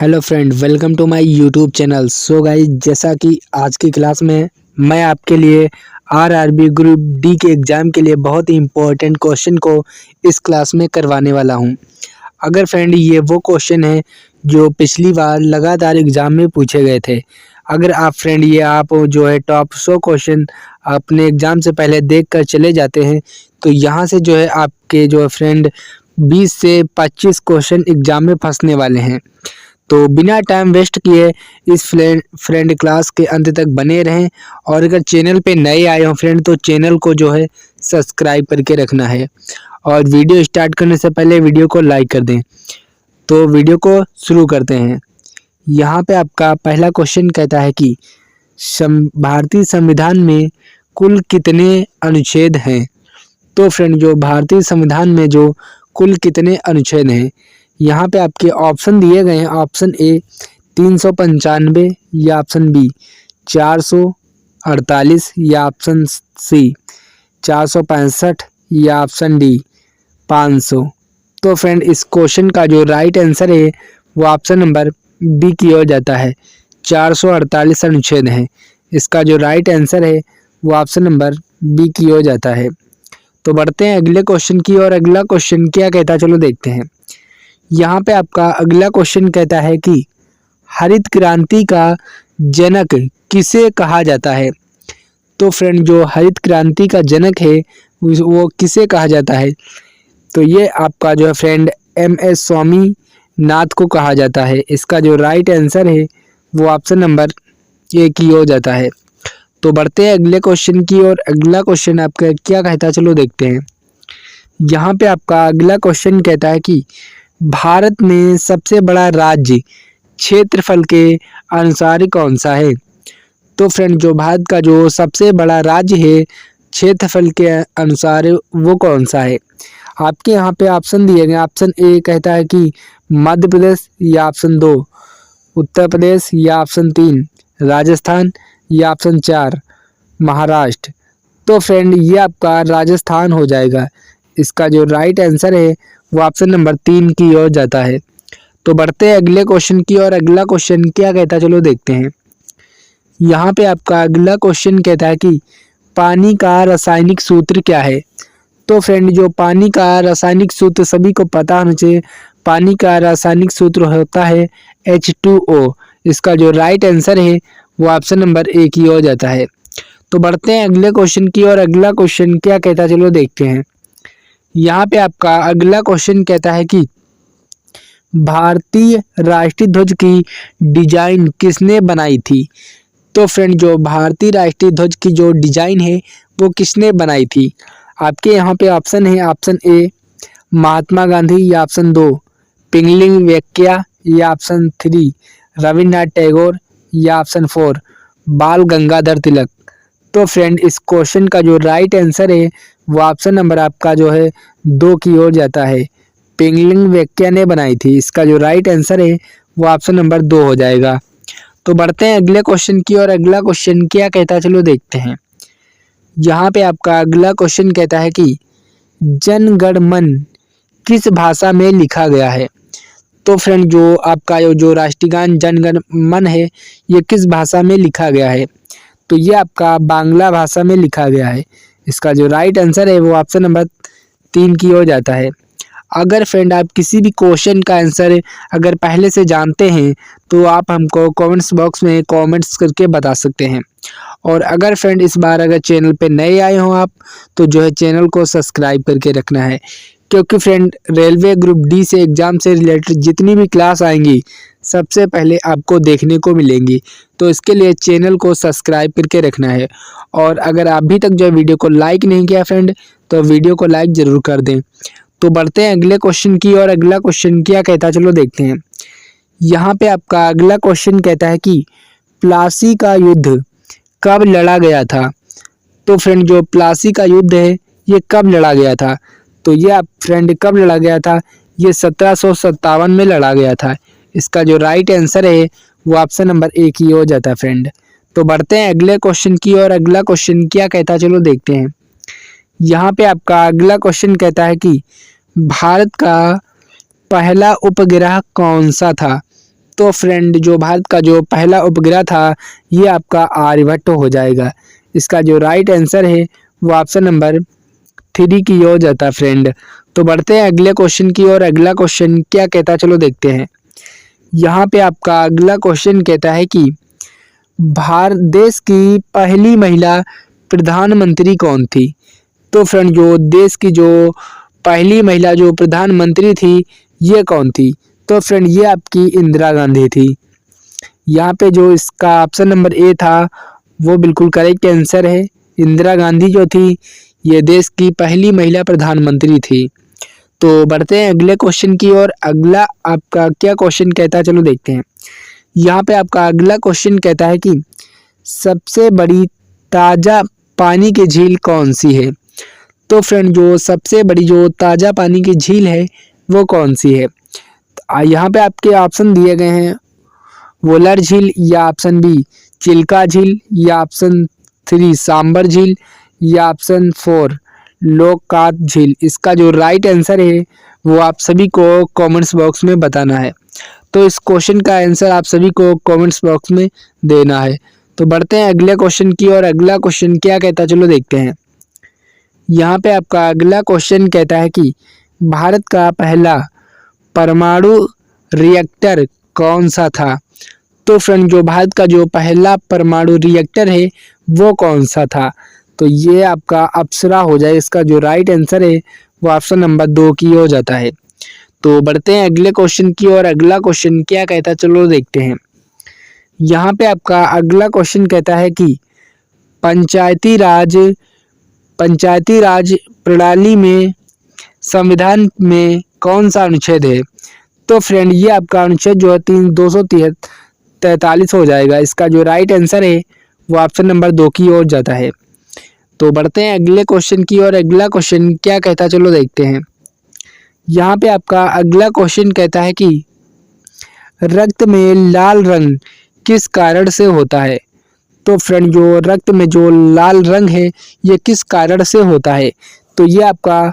Hello friend, welcome to my YouTube channel. So guys, जैसा कि आज की क्लास में मैं आपके लिए आरआरबी ग्रुप डी के एग्ज़ाम के लिए बहुत ही इम्पोर्टेंट क्वेश्चन को इस क्लास में करवाने वाला हूं। अगर फ्रेंड ये वो क्वेश्चन है जो पिछली बार लगातार एग्ज़ाम में पूछे गए थे। अगर आप फ्रेंड आप जो है टॉप 100 क्वेश्चन अपने एग्ज़ाम से पहले देख कर चले जाते हैं, तो यहाँ से जो है आपके जो है फ्रेंड 20 से 25 क्वेश्चन एग्ज़ाम में फंसने वाले हैं। तो बिना टाइम वेस्ट किए इस फ्रेंड क्लास के अंत तक बने रहें। और अगर चैनल पे नए आए हो फ्रेंड, तो चैनल को जो है सब्सक्राइब करके रखना है। और वीडियो स्टार्ट करने से पहले वीडियो को लाइक कर दें। तो वीडियो को शुरू करते हैं। यहाँ पे आपका पहला क्वेश्चन कहता है कि भारतीय संविधान में कुल कितने अनुच्छेद हैं। तो फ्रेंड, जो भारतीय संविधान में जो कुल कितने अनुच्छेद हैं, यहाँ पे आपके ऑप्शन दिए गए हैं। ऑप्शन ए 395 या ऑप्शन बी 448 या ऑप्शन सी 465 या ऑप्शन डी 500। तो फ्रेंड, इस क्वेश्चन का जो राइट आंसर है वो ऑप्शन नंबर बी की ओर जाता है। 448 अनुच्छेद हैं। इसका जो राइट आंसर है वो ऑप्शन नंबर बी की ओर जाता है। तो बढ़ते हैं अगले क्वेश्चन की ओर। अगला क्वेश्चन क्या कहता है, चलो देखते हैं। यहाँ पे आपका अगला क्वेश्चन कहता है कि हरित क्रांति का जनक किसे कहा जाता है। तो फ्रेंड, जो हरित क्रांति का जनक है वो किसे कहा जाता है, तो ये आपका जो है फ्रेंड MS स्वामीनाथन को कहा जाता है। इसका जो राइट आंसर है वो ऑप्शन नंबर ए की ओर जाता है। तो बढ़ते हैं अगले क्वेश्चन की ओर। अगला क्वेश्चन आपका क्या कहता है, चलो देखते हैं। यहाँ पे आपका अगला क्वेश्चन कहता है कि भारत में सबसे बड़ा राज्य क्षेत्रफल के अनुसार कौन सा है। तो फ्रेंड, जो भारत का जो सबसे बड़ा राज्य है क्षेत्रफल के अनुसार वो कौन सा है। आपके यहाँ पे ऑप्शन दिए गए। ऑप्शन ए कहता है कि मध्य प्रदेश या ऑप्शन 2 उत्तर प्रदेश या ऑप्शन 3 राजस्थान या ऑप्शन 4 महाराष्ट्र। तो फ्रेंड, ये आपका राजस्थान हो जाएगा। इसका जो राइट आंसर है वो ऑप्शन नंबर 3 की ओर जाता है। तो बढ़ते हैं अगले क्वेश्चन की ओर। अगला क्वेश्चन क्या कहता है, चलो देखते हैं। यहाँ पे आपका अगला क्वेश्चन कहता है कि पानी का रासायनिक सूत्र क्या है। तो फ्रेंड, जो पानी का रासायनिक सूत्र सभी को पता होना चाहिए। पानी का रासायनिक सूत्र होता है H2O। इसका जो राइट आंसर है वो ऑप्शन नंबर ए की ओर जाता है। तो बढ़ते हैं अगले क्वेश्चन की ओर। अगला क्वेश्चन क्या कहता है, चलो देखते हैं। यहाँ पे आपका अगला क्वेश्चन कहता है कि भारतीय राष्ट्रीय ध्वज की डिजाइन किसने बनाई थी। तो फ्रेंड, जो भारतीय राष्ट्रीय ध्वज की जो डिजाइन है वो किसने बनाई थी। आपके यहाँ पे ऑप्शन है। ऑप्शन ए महात्मा गांधी या ऑप्शन 2 पिंगली वेंकैया या ऑप्शन 3 रविन्द्रनाथ टैगोर या ऑप्शन 4 बाल गंगाधर तिलक। तो फ्रेंड, इस क्वेश्चन का जो राइट आंसर है वो ऑप्शन नंबर आपका जो है 2 की ओर जाता है। पिंगली वेंकैया ने बनाई थी। इसका जो राइट आंसर है वो ऑप्शन नंबर 2 हो जाएगा। तो बढ़ते हैं अगले क्वेश्चन की ओर। अगला क्वेश्चन क्या कहता है, चलो देखते हैं। यहाँ पे आपका अगला क्वेश्चन कहता है कि जन गण मन किस भाषा में लिखा गया है। तो फ्रेंड, जो आपका जो राष्ट्रीय गान जन गण मन है ये किस भाषा में लिखा गया है, तो ये आपका बांग्ला भाषा में लिखा गया है। इसका जो राइट आंसर है वो ऑप्शन नंबर 3 की ओर जाता है। अगर फ्रेंड, आप किसी भी क्वेश्चन का आंसर अगर पहले से जानते हैं तो आप हमको कमेंट्स बॉक्स में कमेंट्स करके बता सकते हैं। और अगर फ्रेंड इस बार अगर चैनल पे नए आए हो आप, तो जो है चैनल को सब्सक्राइब करके रखना है। क्योंकि फ्रेंड, रेलवे ग्रुप डी से एग्ज़ाम से रिलेटेड जितनी भी क्लास आएंगी सबसे पहले आपको देखने को मिलेंगी। तो इसके लिए चैनल को सब्सक्राइब करके रखना है। और अगर अभी तक जो वीडियो को लाइक नहीं किया फ्रेंड, तो वीडियो को लाइक ज़रूर कर दें। तो बढ़ते हैं अगले क्वेश्चन की और। अगला क्वेश्चन क्या कहता है, चलो देखते हैं। यहाँ पे आपका अगला क्वेश्चन कहता है कि प्लासी का युद्ध कब लड़ा गया था। तो फ्रेंड, जो प्लासी का युद्ध है ये कब लड़ा गया था, तो ये आप फ्रेंड कब लड़ा गया था, ये 1757 में लड़ा गया था। इसका जो राइट आंसर है वो ऑप्शन नंबर ए की ओर जाता है फ्रेंड। तो बढ़ते हैं अगले क्वेश्चन की और। अगला क्वेश्चन क्या कहता है, चलो देखते हैं। यहाँ पे आपका अगला क्वेश्चन कहता है कि भारत का पहला उपग्रह कौन सा था। तो फ्रेंड जो भारत का जो पहला उपग्रह था ये आपका आर्यभट्ट हो जाएगा। इसका जो राइट आंसर है वो ऑप्शन नंबर 3 की ओर जाता है फ्रेंड। तो बढ़ते हैं अगले क्वेश्चन की ओर। अगला क्वेश्चन क्या कहता है चलो देखते हैं। यहाँ पे आपका अगला क्वेश्चन कहता है कि भारत देश की पहली महिला प्रधानमंत्री कौन थी। तो फ्रेंड जो देश की जो पहली महिला जो प्रधानमंत्री थी ये कौन थी। तो फ्रेंड ये आपकी इंदिरा गांधी थी। यहाँ पे जो इसका ऑप्शन नंबर ए था वो बिल्कुल करेक्ट आंसर है। इंदिरा गांधी जो थी ये देश की पहली महिला प्रधानमंत्री थी। तो बढ़ते हैं अगले क्वेश्चन की ओर। अगला आपका क्या क्वेश्चन कहता है चलो देखते हैं। यहाँ पे आपका अगला क्वेश्चन कहता है कि सबसे बड़ी ताज़ा पानी की झील कौन सी है। तो फ्रेंड जो सबसे बड़ी जो ताज़ा पानी की झील है वो कौन सी है। यहाँ पे आपके ऑप्शन दिए गए हैं वोलर झील या ऑप्शन बी चिल्का झील या ऑप्शन 3 सांबर झील या ऑप्शन 4 लोकनाथ झील। इसका जो राइट आंसर है वो आप सभी को कमेंट्स बॉक्स में बताना है। तो इस क्वेश्चन का आंसर आप सभी को कमेंट्स बॉक्स में देना है। तो बढ़ते हैं अगले क्वेश्चन की और अगला क्वेश्चन क्या कहता है चलो देखते हैं। यहाँ पे आपका अगला क्वेश्चन कहता है कि भारत का पहला परमाणु रिएक्टर कौन सा था। तो फ्रेंड जो भारत का जो पहला परमाणु रिएक्टर है वो कौन सा था। तो ये आपका अप्सरा हो जाए। इसका जो राइट आंसर है वो ऑप्शन नंबर 2 की हो जाता है। तो बढ़ते हैं अगले क्वेश्चन की और अगला क्वेश्चन क्या कहता है चलो देखते हैं। यहाँ पे आपका अगला क्वेश्चन कहता है कि पंचायती राज प्रणाली में संविधान में कौन सा अनुच्छेद है। तो फ्रेंड ये आपका अनुच्छेद जो है 243 हो जाएगा। इसका जो राइट आंसर है वो ऑप्शन नंबर 2 की ओर जाता है। तो बढ़ते हैं अगले क्वेश्चन की और अगला क्वेश्चन क्या कहता है चलो देखते हैं। यहाँ पे आपका अगला क्वेश्चन कहता है कि रक्त में लाल रंग किस कारण से होता है। तो फ्रेंड जो रक्त में जो लाल रंग है ये किस कारण से होता है। तो ये आपका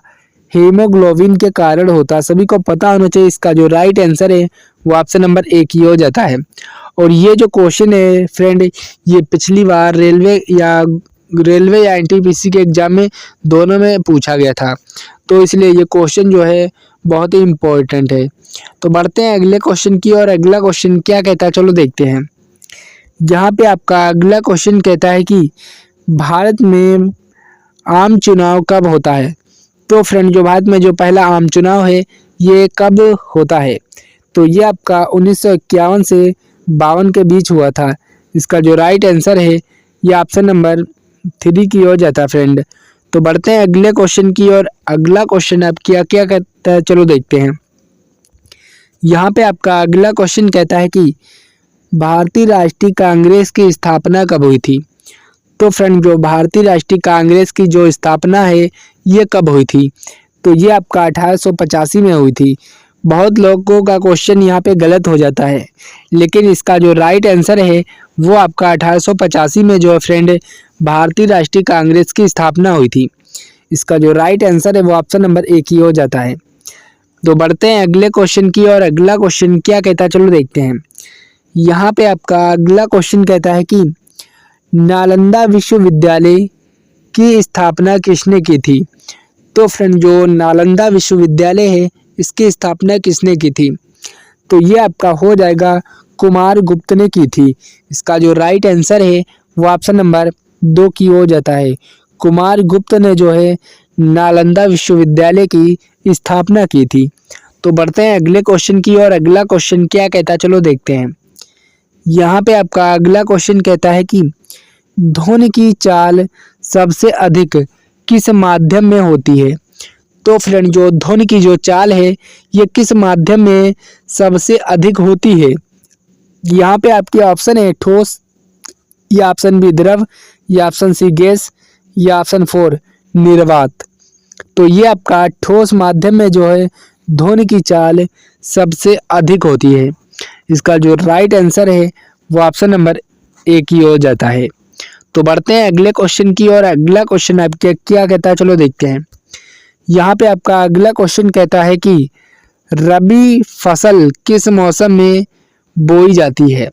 हीमोग्लोबिन के कारण होता है। सभी को पता होना चाहिए। इसका जो राइट आंसर है वो ऑप्शन नंबर 1 ही हो जाता है। और ये जो क्वेश्चन है फ्रेंड ये पिछली बार रेलवे या एनटीपीसी के एग्जाम में दोनों में पूछा गया था। तो इसलिए ये क्वेश्चन जो है बहुत ही इम्पोर्टेंट है। तो बढ़ते हैं अगले क्वेश्चन की और अगला क्वेश्चन क्या कहता है चलो देखते हैं। यहाँ पे आपका अगला क्वेश्चन कहता है कि भारत में आम चुनाव कब होता है। तो फ्रेंड जो भारत में जो पहला आम चुनाव है ये कब होता है। तो ये आपका 1951 से 52 के बीच हुआ था। इसका जो राइट आंसर है ये ऑप्शन नंबर 3 की ओर जाता है फ्रेंड। तो बढ़ते हैं अगले क्वेश्चन की और अगला क्वेश्चन आप क्या कहता है चलो देखते हैं। यहाँ पे आपका अगला क्वेश्चन कहता है कि भारतीय राष्ट्रीय कांग्रेस की स्थापना कब हुई थी। तो फ्रेंड जो भारतीय राष्ट्रीय कांग्रेस की जो स्थापना है ये कब हुई थी। तो ये आपका 1885 में हुई थी। बहुत लोगों का क्वेश्चन यहाँ पे गलत हो जाता है, लेकिन इसका जो राइट आंसर है वो आपका 1885 में जो है फ्रेंड भारतीय राष्ट्रीय कांग्रेस की स्थापना हुई थी। इसका जो राइट आंसर है वो ऑप्शन नंबर 1 ही हो जाता है। तो बढ़ते हैं अगले क्वेश्चन की और अगला क्वेश्चन क्या कहता है चलो देखते हैं। यहाँ पे आपका अगला क्वेश्चन कहता है कि नालंदा विश्वविद्यालय की स्थापना किसने की थी। तो फ्रेंड जो नालंदा विश्वविद्यालय है इसकी स्थापना किसने की थी। तो ये आपका हो जाएगा कुमार गुप्त ने की थी। इसका जो राइट आंसर है वो ऑप्शन नंबर 2 की हो जाता है। कुमार गुप्त ने जो है नालंदा विश्वविद्यालय की स्थापना की थी। तो बढ़ते हैं अगले क्वेश्चन की और अगला क्वेश्चन क्या कहता है चलो देखते हैं। यहाँ पे आपका अगला क्वेश्चन कहता है कि ध्वनि की चाल सबसे अधिक किस माध्यम में होती है। तो फ्रेंड जो ध्वनि की जो चाल है ये किस माध्यम में सबसे अधिक होती है। यहाँ पे आपके ऑप्शन है ठोस या ऑप्शन बी द्रव या ऑप्शन सी गैस या ऑप्शन 4 निर्वात। तो ये आपका ठोस माध्यम में जो है ध्वनि की चाल सबसे अधिक होती है। इसका जो राइट आंसर है वो ऑप्शन नंबर 1 ही हो जाता है। तो बढ़ते हैं अगले क्वेश्चन की और अगला क्वेश्चन आपके क्या कहता है चलो देखते हैं। यहाँ पे आपका अगला क्वेश्चन कहता है कि रबी फसल किस मौसम में बोई जाती है?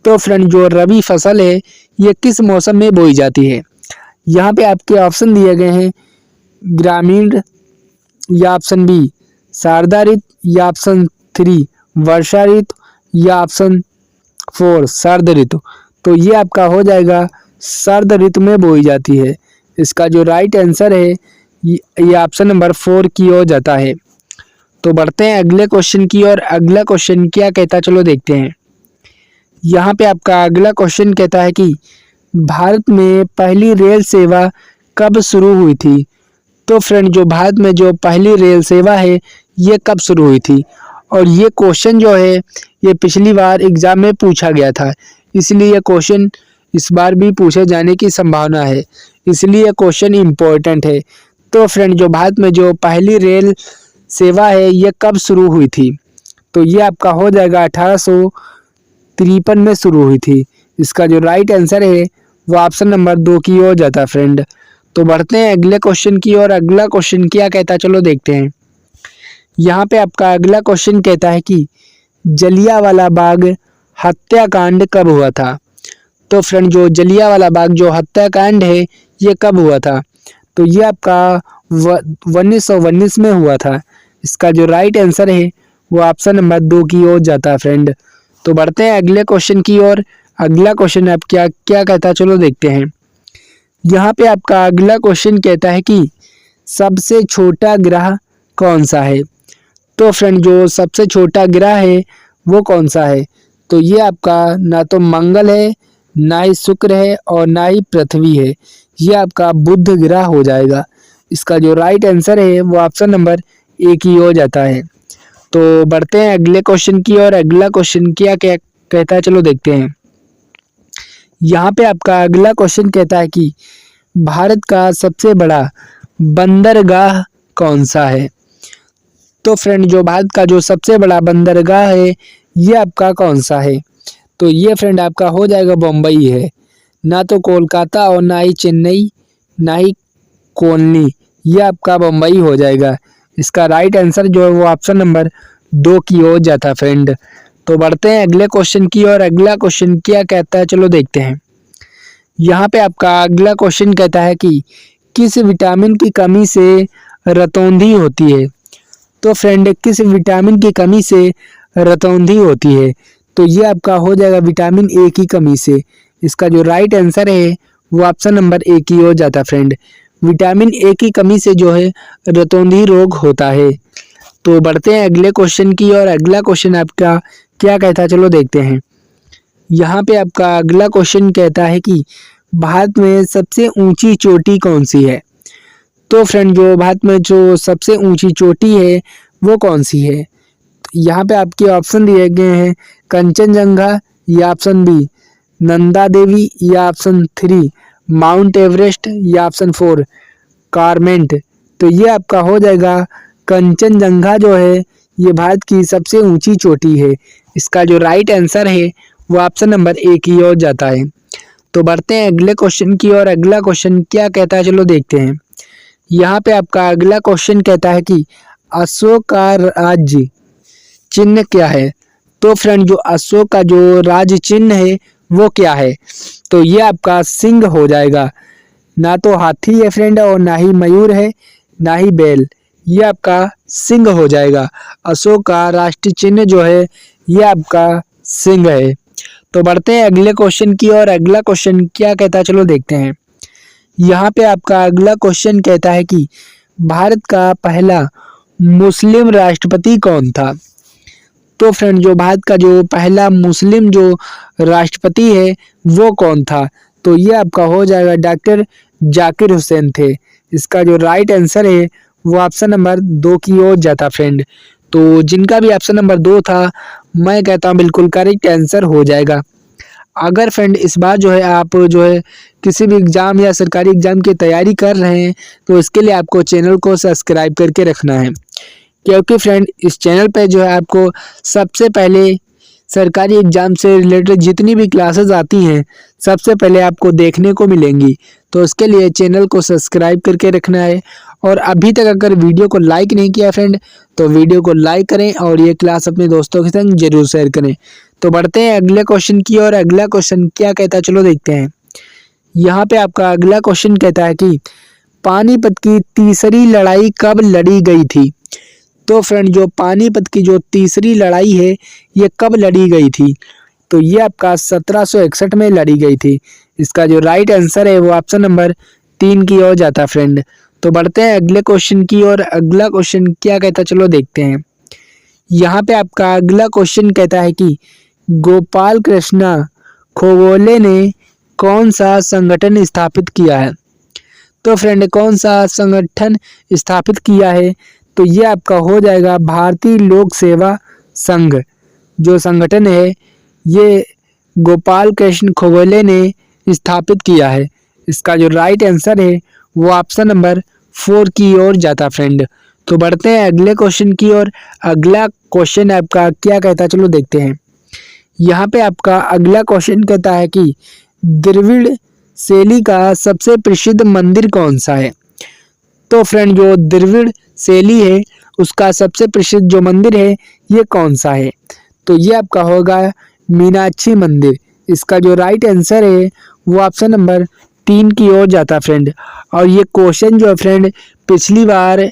तो फ्रेंड जो रबी फसल है ये किस मौसम में बोई जाती है? यहाँ पे आपके ऑप्शन दिए गए हैं ग्रामीण, या ऑप्शन बी शारदा ऋतु, या ऑप्शन 3 वर्षा ऋतु, या ऑप्शन 4 शरद ऋतु। तो ये आपका हो जाएगा शरद ऋतु में बोई जाती है। इसका जो राइट आंसर है ये ऑप्शन नंबर 4 की ओर जाता है। तो बढ़ते हैं अगले क्वेश्चन की और अगला क्वेश्चन क्या कहता है चलो देखते हैं। यहाँ पे आपका अगला क्वेश्चन कहता है कि भारत में पहली रेल सेवा कब शुरू हुई थी? तो फ्रेंड जो भारत में जो पहली रेल सेवा है ये कब शुरू हुई थी? और ये क्वेश्चन जो है ये पिछली बार एग्जाम में पूछा गया था, इसलिए ये क्वेश्चन इस बार भी पूछे जाने की संभावना है, इसलिए क्वेश्चन इम्पोर्टेंट है। तो फ्रेंड जो भारत में जो पहली रेल सेवा है ये कब शुरू हुई थी? तो ये आपका हो जाएगा 1853 में शुरू हुई थी। इसका जो राइट आंसर है वो ऑप्शन नंबर 2 की ओर जाता है फ्रेंड। तो बढ़ते हैं अगले क्वेश्चन की और अगला क्वेश्चन क्या कहता है चलो देखते हैं। यहाँ पे आपका अगला क्वेश्चन कहता है कि जलियांवाला बाग हत्याकांड कब हुआ था? तो फ्रेंड जो जलियांवाला बाग जो हत्याकांड है ये कब हुआ था? तो ये आपका 1919 में हुआ था। इसका जो राइट आंसर है वो ऑप्शन नंबर 2 की ओर जाता है फ्रेंड। तो बढ़ते हैं अगले क्वेश्चन की ओर। अगला क्वेश्चन आप क्या क्या कहता है चलो देखते हैं। यहाँ पे आपका अगला क्वेश्चन कहता है कि सबसे छोटा ग्रह कौन सा है? तो फ्रेंड जो सबसे छोटा ग्रह है वो कौन सा है? तो ये आपका ना तो मंगल है, ना ही शुक्र है और ना ही पृथ्वी है। ये आपका बुध ग्रह हो जाएगा। इसका जो राइट आंसर है वो ऑप्शन नंबर 1 की हो जाता है। तो बढ़ते हैं अगले क्वेश्चन की और अगला क्वेश्चन क्या क्या कहता है चलो देखते हैं। यहाँ पे आपका अगला क्वेश्चन कहता है कि भारत का सबसे बड़ा बंदरगाह कौन सा है? तो फ्रेंड जो भारत का जो सबसे बड़ा बंदरगाह है ये आपका कौन सा है? तो ये फ्रेंड आपका हो जाएगा बम्बई है। ना तो कोलकाता और ना ही चेन्नई, ना ही कोलनी, ये आपका बम्बई हो जाएगा। इसका राइट आंसर जो है वो ऑप्शन नंबर 2 की ओर जाता है फ्रेंड। तो बढ़ते हैं अगले क्वेश्चन की और अगला क्वेश्चन क्या कहता है चलो देखते हैं। यहाँ पे आपका अगला क्वेश्चन कहता है कि किस विटामिन की कमी से रतौंधी होती है? तो फ्रेंड किस विटामिन की कमी से रतौंधी होती है? तो ये आपका हो जाएगा विटामिन ए की कमी से। इसका जो राइट आंसर है वो ऑप्शन नंबर 1 की ओर जाता है फ्रेंड। विटामिन ए की कमी से जो है रतौंधी रोग होता है। तो बढ़ते हैं अगले क्वेश्चन की और अगला क्वेश्चन आपका क्या कहता है चलो देखते हैं। यहाँ पे आपका अगला क्वेश्चन कहता है कि भारत में सबसे ऊंची चोटी कौन सी है? तो फ्रेंड जो भारत में जो सबसे ऊंची चोटी है वो कौन सी है? यहाँ पे आपके ऑप्शन दिए गए हैं कंचनजंगा, या ऑप्शन बी नंदा देवी, या ऑप्शन 3 माउंट एवरेस्ट, या ऑप्शन 4 कारमेंट। तो ये आपका हो जाएगा कंचनजंगा जो है ये भारत की सबसे ऊंची चोटी है। इसका जो राइट आंसर है वो ऑप्शन नंबर 1 की ओर जाता है। तो बढ़ते हैं अगले क्वेश्चन की और अगला क्वेश्चन क्या कहता है चलो देखते हैं। यहाँ पे आपका अगला क्वेश्चन कहता है कि अशोक का राज्य चिन्ह क्या है? तो फ्रेंड जो अशोक का जो राज्य चिन्ह है वो क्या है? तो ये आपका सिंह हो जाएगा। ना तो हाथी है फ्रेंड और ना ही मयूर है, ना ही बैल, ये आपका सिंह हो जाएगा। अशोक का राष्ट्रीय चिन्ह जो है ये आपका सिंह है। तो बढ़ते हैं अगले क्वेश्चन की और अगला क्वेश्चन क्या कहता है चलो देखते हैं। यहाँ पे आपका अगला क्वेश्चन कहता है कि भारत का पहला मुस्लिम राष्ट्रपति कौन था? तो फ्रेंड जो भारत का जो पहला मुस्लिम जो राष्ट्रपति है वो कौन था? तो ये आपका हो जाएगा डॉक्टर जाकिर हुसैन थे। इसका जो राइट आंसर है वो ऑप्शन नंबर 2 की ओर जाता फ्रेंड। तो जिनका भी ऑप्शन नंबर 2 था मैं कहता हूँ बिल्कुल करेक्ट आंसर हो जाएगा। अगर फ्रेंड इस बार जो है आप जो है किसी भी एग्ज़ाम या सरकारी एग्ज़ाम की तैयारी कर रहे हैं तो इसके लिए आपको चैनल को सब्सक्राइब करके रखना है, क्योंकि फ्रेंड इस चैनल पे जो है आपको सबसे पहले सरकारी एग्ज़ाम से रिलेटेड जितनी भी क्लासेस आती हैं सबसे पहले आपको देखने को मिलेंगी। तो इसके लिए चैनल को सब्सक्राइब करके रखना है और अभी तक अगर वीडियो को लाइक नहीं किया फ्रेंड तो वीडियो को लाइक करें और ये क्लास अपने दोस्तों के संग जरूर शेयर करें। तो बढ़ते हैं अगले क्वेश्चन की और अगला क्वेश्चन क्या कहता है चलो देखते हैं। यहाँ पे आपका अगला क्वेश्चन कहता है कि पानीपत की तीसरी लड़ाई कब लड़ी गई थी। तो फ्रेंड जो पानीपत की जो तीसरी लड़ाई है ये कब लड़ी गई थी, तो ये आपका 1761 में लड़ी गई थी। इसका जो राइट आंसर है वो ऑप्शन नंबर 3 की ओर जाता फ्रेंड। तो बढ़ते हैं अगले क्वेश्चन की और अगला क्वेश्चन क्या कहता है चलो देखते हैं। यहाँ पे आपका अगला क्वेश्चन कहता है कि गोपाल कृष्णा खोगोले ने कौन सा संगठन स्थापित किया है। तो फ्रेंड कौन सा संगठन स्थापित किया है, तो ये आपका हो जाएगा भारतीय लोक सेवा संघ। जो संगठन है ये गोपाल कृष्ण खोगोले ने स्थापित किया है। इसका जो राइट आंसर है वो ऑप्शन नंबर 4 की ओर जाता फ्रेंड। तो बढ़ते हैं अगले क्वेश्चन की और अगला क्वेश्चन आपका क्या कहता है चलो देखते हैं। यहाँ पे आपका अगला क्वेश्चन कहता है कि द्रविड़ शैली का सबसे प्रसिद्ध मंदिर कौन सा है। तो फ्रेंड जो द्रविड़ शैली है उसका सबसे प्रसिद्ध जो मंदिर है ये कौन सा है, तो ये आपका होगा मीनाक्षी मंदिर। इसका जो राइट आंसर है वो ऑप्शन नंबर 3 की ओर जाता फ्रेंड। और ये क्वेश्चन जो है फ्रेंड पिछली बार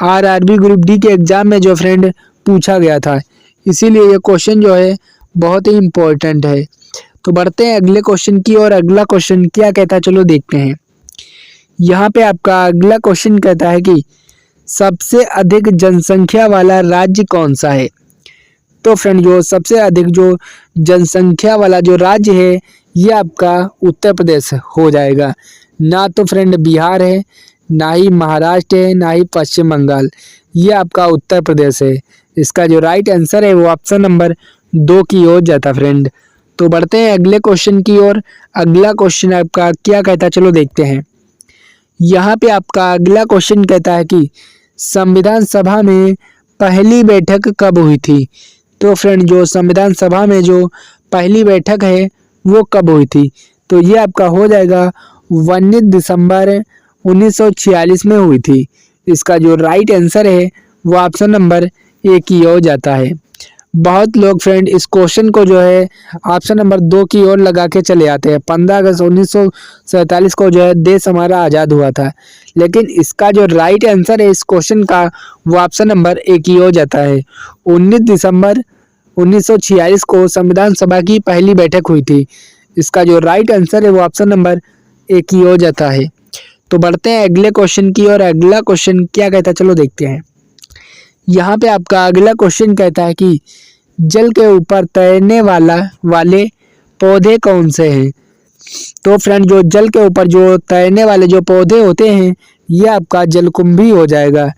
आरआरबी ग्रुप डी के एग्जाम में जो फ्रेंड पूछा गया था, इसीलिए ये क्वेश्चन जो है बहुत ही इम्पोर्टेंट है। तो बढ़ते हैं अगले क्वेश्चन की और अगला क्वेश्चन क्या कहता है चलो देखते हैं। यहाँ पे आपका अगला क्वेश्चन कहता है कि सबसे अधिक जनसंख्या वाला राज्य कौन सा है। तो फ्रेंड जो सबसे अधिक जो जनसंख्या वाला जो राज्य है ये आपका उत्तर प्रदेश हो जाएगा। ना तो फ्रेंड बिहार है, ना ही महाराष्ट्र है, ना ही पश्चिम बंगाल, ये आपका उत्तर प्रदेश है। इसका जो राइट आंसर है वो ऑप्शन नंबर 2 की ओर जाता फ्रेंड। तो बढ़ते हैं अगले क्वेश्चन की ओर। अगला क्वेश्चन आपका क्या कहता है चलो देखते हैं। यहाँ पे आपका अगला क्वेश्चन कहता है कि संविधान सभा में पहली बैठक कब हुई थी। तो फ्रेंड जो संविधान सभा में जो पहली बैठक है वो कब हुई थी, तो ये आपका हो जाएगा 19 दिसंबर 1946 में हुई थी। इसका जो राइट आंसर है वो ऑप्शन नंबर 1 की ओर जाता है। बहुत लोग फ्रेंड इस क्वेश्चन को जो है ऑप्शन नंबर 2 की ओर लगा के चले आते हैं। 15 अगस्त 1947 को जो है देश हमारा आज़ाद हुआ था, लेकिन इसका जो राइट आंसर है इस क्वेश्चन का वो ऑप्शन नंबर 1 की ओर जाता है। 19 दिसंबर 1946 को संविधान सभा की पहली बैठक हुई थी। इसका जो राइट आंसर है वो ऑप्शन नंबर 1 की ओर जाता है। तो बढ़ते हैं अगले क्वेश्चन की और अगला क्वेश्चन क्या कहता है चलो देखते हैं। यहाँ पे आपका अगला क्वेश्चन कहता है कि जल के ऊपर तैरने वाले पौधे कौन से हैं। तो फ्रेंड जो जल के ऊपर जो तैरने वाले जो पौधे होते हैं ये आपका जलकुंभी हो जाएगा।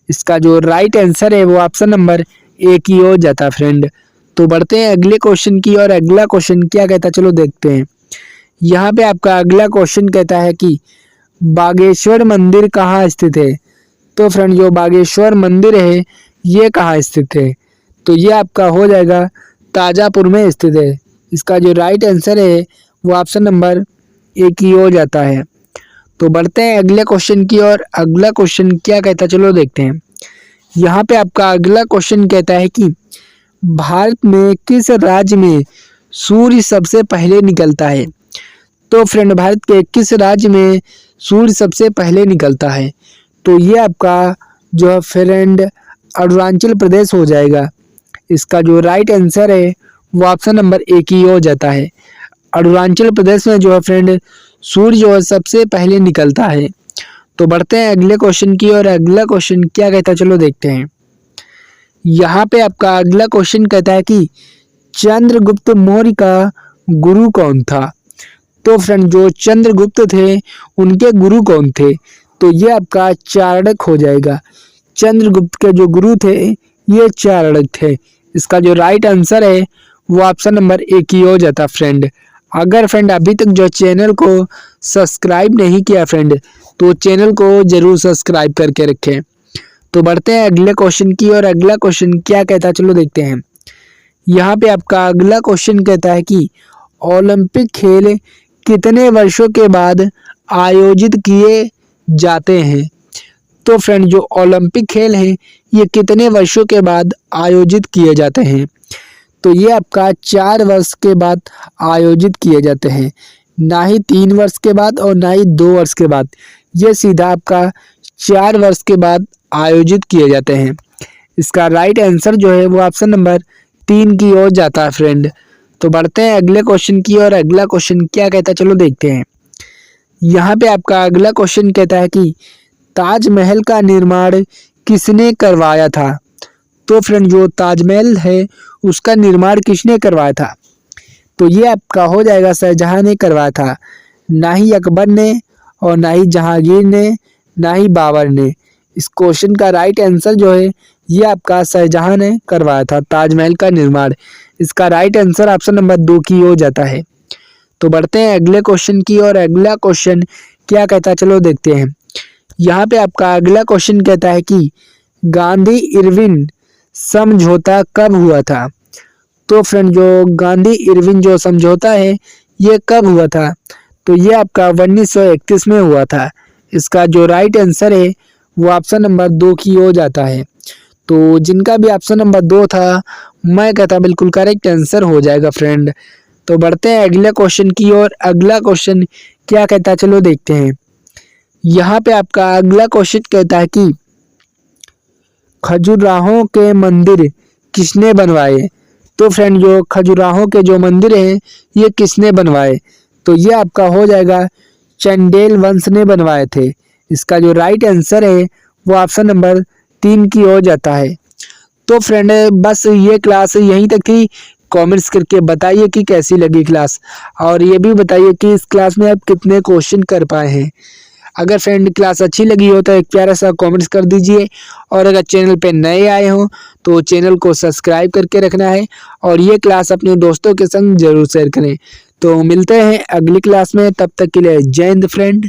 इसका जो राइट आंसर है वो ऑप्शन नंबर 1 की ओर जाता फ्रेंड। तो बढ़ते हैं अगले क्वेश्चन की और अगला क्वेश्चन क्या कहता है चलो देखते हैं। यहाँ पे आपका अगला क्वेश्चन कहता है कि बागेश्वर मंदिर कहाँ स्थित है। तो फ्रेंड जो बागेश्वर मंदिर है ये कहाँ स्थित है, तो ये आपका हो जाएगा ताजापुर में स्थित है। इसका जो राइट आंसर है वो ऑप्शन नंबर 1 की ओर जाता है। तो बढ़ते हैं अगले क्वेश्चन की और अगला क्वेश्चन क्या कहता है चलो देखते हैं। यहाँ पे आपका अगला क्वेश्चन कहता है कि भारत में किस राज्य में सूर्य सबसे पहले निकलता है। तो फ्रेंड भारत के किस राज्य में सूर्य सबसे पहले निकलता है, तो ये आपका जो है फ्रेंड अरुणाचल प्रदेश हो जाएगा। इसका जो राइट आंसर है वो ऑप्शन नंबर 1 की ओर जाता है। अरुणाचल प्रदेश में जो है फ्रेंड सूर्य जो है सबसे पहले निकलता है। तो बढ़ते हैं अगले क्वेश्चन की और अगला क्वेश्चन क्या कहता है चलो देखते हैं। यहाँ पे आपका अगला क्वेश्चन कहता है कि चंद्रगुप्त मौर्य का गुरु कौन था। तो फ्रेंड जो चंद्रगुप्त थे उनके गुरु कौन थे, तो ये आपका चाणक्य हो जाएगा। चंद्रगुप्त के जो गुरु थे ये चाणक्य थे। इसका जो राइट आंसर है वो ऑप्शन नंबर 1 की ओर जाता फ्रेंड। अगर फ्रेंड अभी तक जो चैनल को सब्सक्राइब नहीं किया फ्रेंड तो चैनल को जरूर सब्सक्राइब करके रखें। तो बढ़ते हैं अगले क्वेश्चन की और अगला क्वेश्चन क्या कहता है चलो देखते हैं। यहाँ पे आपका अगला क्वेश्चन कहता है कि ओलंपिक खेल कितने वर्षों के बाद आयोजित किए जाते हैं। तो फ्रेंड जो ओलंपिक खेल हैं ये कितने वर्षों के बाद आयोजित किए जाते हैं? तो ये आपका 4 वर्ष के बाद आयोजित किए जाते हैं, ना ही 3 वर्ष के बाद और ना ही 2 वर्ष के बाद। ये सीधा आपका 4 वर्ष के बाद आयोजित किए जाते हैं। इसका राइट आंसर जो है वो ऑप्शन नंबर 3 की ओर जाता है फ्रेंड। तो बढ़ते हैं अगले क्वेश्चन की और अगला क्वेश्चन क्या कहता है चलो देखते हैं। यहाँ पे आपका अगला क्वेश्चन कहता है कि ताजमहल का निर्माण किसने करवाया था? तो फ्रेंड जो ताजमहल है उसका निर्माण किसने करवाया था? तो ये आपका हो जाएगा शाहजहां ने करवाया था, ना ही अकबर ने और ना ही जहांगीर ने, ना ही बाबर ने। इस क्वेश्चन का राइट आंसर जो है ये आपका शाहजहां ने करवाया था ताजमहल का निर्माण। इसका राइट आंसर ऑप्शन नंबर 2 की हो जाता है। तो बढ़ते हैं अगले क्वेश्चन की और अगला क्वेश्चन क्या कहता है चलो देखते हैं। यहाँ पे आपका अगला क्वेश्चन कहता है कि गांधी इरविन समझौता कब हुआ था? तो फ्रेंड जो गांधी इरविन जो समझौता है ये कब हुआ था? तो ये आपका 1931 में हुआ था। इसका जो राइट आंसर है वो ऑप्शन नंबर 2 की हो जाता है। तो जिनका भी ऑप्शन नंबर 2 था मैं कहता बिल्कुल करेक्ट आंसर हो जाएगा फ्रेंड। तो बढ़ते हैं अगले क्वेश्चन की और अगला क्वेश्चन क्या कहता है चलो देखते हैं। यहाँ पे आपका अगला क्वेश्चन कहता है कि खजुराहो के मंदिर किसने बनवाए? तो फ्रेंड जो खजुराहो के जो मंदिर हैं ये किसने बनवाए? तो ये आपका हो जाएगा चंदेल वंश ने बनवाए थे। इसका जो राइट आंसर है वो ऑप्शन नंबर 3 की हो जाता है। तो फ्रेंड बस ये क्लास यहीं तक थी। कमेंट्स करके बताइए कि कैसी लगी क्लास और ये भी बताइए कि इस क्लास में आप कितने क्वेश्चन कर पाए हैं। अगर फ्रेंड क्लास अच्छी लगी हो तो एक प्यारा सा कमेंट्स कर दीजिए और अगर चैनल पे नए आए हो तो चैनल को सब्सक्राइब करके रखना है और ये क्लास अपने दोस्तों के संग जरूर शेयर करें। तो मिलते हैं अगली क्लास में, तब तक के लिए जय हिंद फ्रेंड।